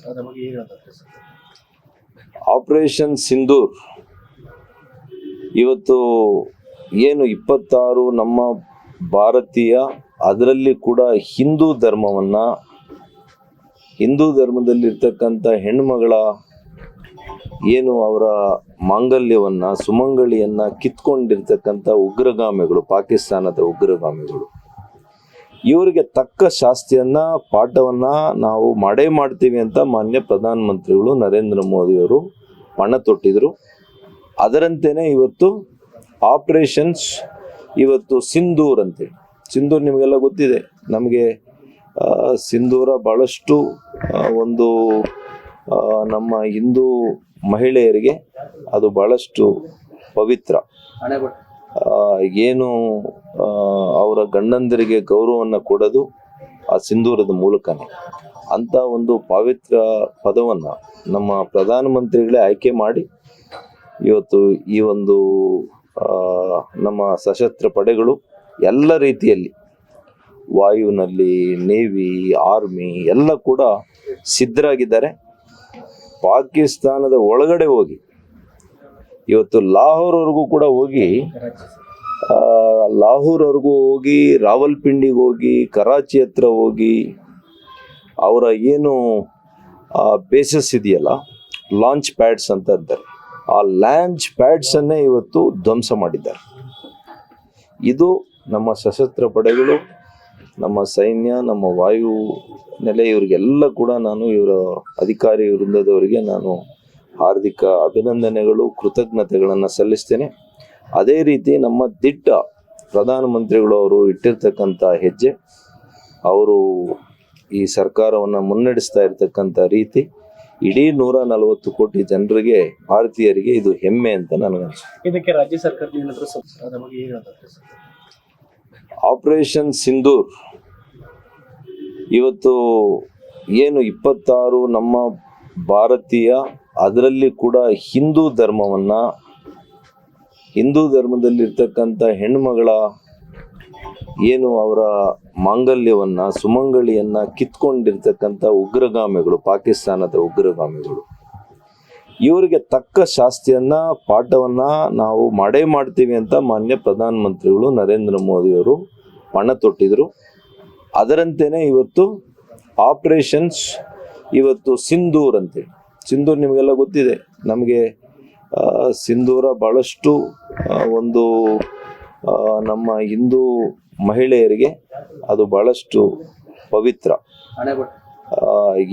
ಅದ್ರ ಬಗ್ಗೆ ಏನು ಹೇಳ್ತಾರೆ ಸರ್? ಆಪರೇಷನ್ ಸಿಂಧೂರ್ ಇವತ್ತು ಏನು 26 ನಮ್ಮ ಭಾರತೀಯ, ಅದರಲ್ಲಿ ಕೂಡ ಹಿಂದೂ ಧರ್ಮದಲ್ಲಿರ್ತಕ್ಕಂಥ ಹೆಣ್ಮಗಳ ಏನು ಅವರ ಮಾಂಗಲ್ಯವನ್ನು, ಸುಮಂಗಳಿಯನ್ನು ಕಿತ್ಕೊಂಡಿರ್ತಕ್ಕಂಥ ಉಗ್ರಗಾಮಿಗಳು, ಪಾಕಿಸ್ತಾನದ ಉಗ್ರಗಾಮಿಗಳು, ಇವರಿಗೆ ತಕ್ಕ ಶಾಸ್ತಿಯನ್ನು, ಪಾಠವನ್ನು ನಾವು ಮಾಡೇ ಮಾಡ್ತೀವಿ ಅಂತ ಮಾನ್ಯ ಪ್ರಧಾನಮಂತ್ರಿಗಳು ನರೇಂದ್ರ ಮೋದಿಯವರು ಪಣ ತೊಟ್ಟಿದ್ರು. ಅದರಂತೆಯೇ ಇವತ್ತು ಆಪರೇಷನ್ಸ್ ಸಿಂಧೂರ್ ಅಂತೇಳಿ. ಸಿಂಧೂರ್ ನಿಮಗೆಲ್ಲ ಗೊತ್ತಿದೆ. ನಮಗೆ ಸಿಂಧೂರ ಭಾಳಷ್ಟು ಒಂದು ನಮ್ಮ ಹಿಂದೂ ಮಹಿಳೆಯರಿಗೆ ಅದು ಭಾಳಷ್ಟು ಪವಿತ್ರ. ಏನು ಅವರ ಗಂಡಂದರಿಗೆ ಗೌರವವನ್ನು ಕೊಡೋದು ಆ ಸಿಂಧೂರದ ಮೂಲಕನೇ. ಅಂಥ ಒಂದು ಪವಿತ್ರ ಪದವನ್ನು ನಮ್ಮ ಪ್ರಧಾನಮಂತ್ರಿಗಳೇ ಆಯ್ಕೆ ಮಾಡಿ ಇವತ್ತು ಈ ಒಂದು ನಮ್ಮ ಸಶಸ್ತ್ರ ಪಡೆಗಳು ಎಲ್ಲ ರೀತಿಯಲ್ಲಿ, ವಾಯುವಿನಲ್ಲಿ, ನೇವಿ, ಆರ್ಮಿ ಎಲ್ಲ ಕೂಡ ಸಿದ್ಧರಾಗಿದ್ದಾರೆ. ಪಾಕಿಸ್ತಾನದ ಒಳಗಡೆ ಹೋಗಿ ಇವತ್ತು ಲಾಹೋರ್ವರೆಗೂ ಕೂಡ ಹೋಗಿ, ರಾವಲ್ಪಿಂಡಿಗೆ ಹೋಗಿ, ಕರಾಚಿ ಹತ್ರ ಹೋಗಿ, ಅವರ ಏನು ಬೇಸಸ್ ಇದೆಯಲ್ಲ, ಲಾಂಚ್ ಪ್ಯಾಡ್ಸ್ ಅಂತ ಇದ್ದಾರೆ, ಆ ಲಾಂಚ್ ಪ್ಯಾಡ್ಸನ್ನೇ ಇವತ್ತು ಧ್ವಂಸ ಮಾಡಿದ್ದಾರೆ. ಇದು ನಮ್ಮ ಸಶಸ್ತ್ರ ಪಡೆಗಳು, ನಮ್ಮ ಸೈನ್ಯ, ನಮ್ಮ ವಾಯು ನೆಲೆ, ಇವರಿಗೆಲ್ಲ ಕೂಡ ನಾನು ಇವರ ಅಧಿಕಾರಿ ವೃಂದದವರಿಗೆ ನಾನು ಹಾರ್ದಿಕ ಅಭಿನಂದನೆಗಳು, ಕೃತಜ್ಞತೆಗಳನ್ನು ಸಲ್ಲಿಸ್ತೇನೆ. ಅದೇ ರೀತಿ ನಮ್ಮ ದಿಟ್ಟ ಪ್ರಧಾನಮಂತ್ರಿಗಳು ಅವರು ಇಟ್ಟಿರ್ತಕ್ಕಂಥ ಹೆಜ್ಜೆ, ಅವರು ಈ ಸರ್ಕಾರವನ್ನು ಮುನ್ನಡೆಸ್ತಾ ಇರ್ತಕ್ಕಂಥ ರೀತಿ, ಇಡೀ 140 ಕೋಟಿ ಜನರಿಗೆ, ಭಾರತೀಯರಿಗೆ ಇದು ಹೆಮ್ಮೆ ಅಂತ ನನಗನ್ಸುತ್ತೆ. ಇದಕ್ಕೆ ರಾಜ್ಯ ಸರ್ಕಾರದ ಏನಾದರೂ ಅದ್ರ ಬಗ್ಗೆ ಏನು ಹೇಳ್ತಾರೆ ಸರ್? ಆಪರೇಷನ್ ಸಿಂಧೂರ್ ಇವತ್ತು ಏನು 26 ನಮ್ಮ ಭಾರತೀಯ, ಅದರಲ್ಲಿ ಕೂಡ ಹಿಂದೂ ಧರ್ಮದಲ್ಲಿರ್ತಕ್ಕಂಥ ಹೆಣ್ಮಗಳ ಏನು ಅವರ ಮಾಂಗಲ್ಯವನ್ನು, ಸುಮಂಗಳಿಯನ್ನು ಕಿತ್ಕೊಂಡಿರ್ತಕ್ಕಂಥ ಉಗ್ರಗಾಮಿಗಳು, ಪಾಕಿಸ್ತಾನದ ಉಗ್ರಗಾಮಿಗಳು, ಇವರಿಗೆ ತಕ್ಕ ಶಾಸ್ತಿಯನ್ನು, ಪಾಠವನ್ನು ನಾವು ಮಾಡೇ ಮಾಡ್ತೀವಿ ಅಂತ ಮಾನ್ಯ ಪ್ರಧಾನಮಂತ್ರಿಗಳು ನರೇಂದ್ರ ಮೋದಿಯವರು ಪಣ ತೊಟ್ಟಿದ್ರು. ಅದರಂತೆಯೇ ಇವತ್ತು ಆಪರೇಷನ್ಸ್ ಸಿಂಧೂರ್ ಅಂತೇಳಿ. ಸಿಂಧೂರ್ ನಿಮಗೆಲ್ಲ ಗೊತ್ತಿದೆ. ನಮಗೆ ಸಿಂಧೂರ ಭಾಳಷ್ಟು ಒಂದು ನಮ್ಮ ಹಿಂದೂ ಮಹಿಳೆಯರಿಗೆ ಅದು ಭಾಳಷ್ಟು ಪವಿತ್ರ.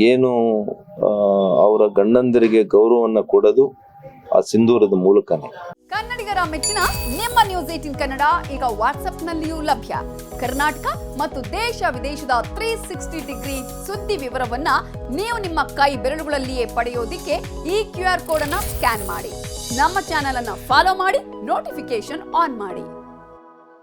ಏನು ಅವರ ಗಂಡಂದರಿಗೆ ಗೌರವವನ್ನು ಕೊಡೋದು ಆ ಸಿಂಧೂರದ ಮೂಲಕನೇ. ಕನ್ನಡಿಗರ ಮೆಚ್ಚಿನ ನಿಮ್ಮ ನ್ಯೂಸ್ 18 ಕನ್ನಡ ಈಗ ವಾಟ್ಸ್ಆಪ್ನಲ್ಲಿಯೂ ಲಭ್ಯ. ಕರ್ನಾಟಕ ಮತ್ತು ದೇಶ ವಿದೇಶದ 360 ಡಿಗ್ರಿ ಸುದ್ದಿ ವಿವರವನ್ನ ನೀವು ನಿಮ್ಮ ಕೈ ಬೆರಳುಗಳಲ್ಲಿಯೇ ಪಡೆಯೋದಿಕ್ಕೆ ಈ QR ಕೋಡ್ ಅನ್ನು ಸ್ಕ್ಯಾನ್ ಮಾಡಿ. ನಮ್ಮ ಚಾನೆಲ್ ಅನ್ನು ಫಾಲೋ ಮಾಡಿ, ನೋಟಿಫಿಕೇಶನ್ ಆನ್ ಮಾಡಿ.